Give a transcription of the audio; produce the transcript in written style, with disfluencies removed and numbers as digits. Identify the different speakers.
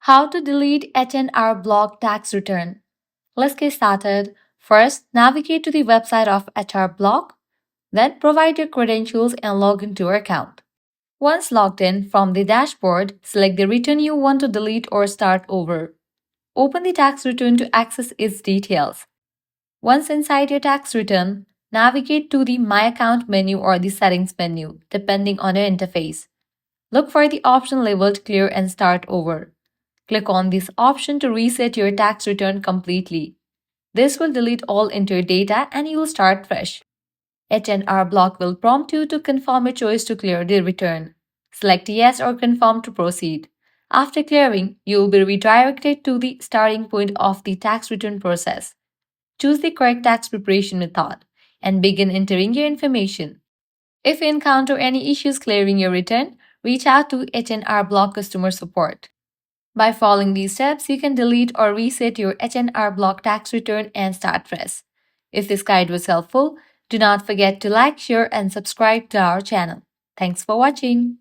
Speaker 1: How to delete H&R Block tax return. Let's get started. First, navigate to the website of H&R Block. Then provide your credentials and log into your account. Once logged in, from the dashboard, select the return you want to delete or start over. Open the tax return to access its details. Once inside your tax return, navigate to the My Account menu or the Settings menu, depending on your interface. Look for the option labeled Clear and Start Over. Click on this option to reset your tax return completely. This will delete all entered data and you will start fresh. H&R Block will prompt you to confirm your choice to clear the return. Select Yes or Confirm to proceed. After clearing, you will be redirected to the starting point of the tax return process. Choose the correct tax preparation method and begin entering your information. If you encounter any issues clearing your return, reach out to H&R Block customer support. By following these steps, you can delete or reset your H&R Block tax return and start fresh. If this guide was helpful, do not forget to like, share, and subscribe to our channel. Thanks for watching.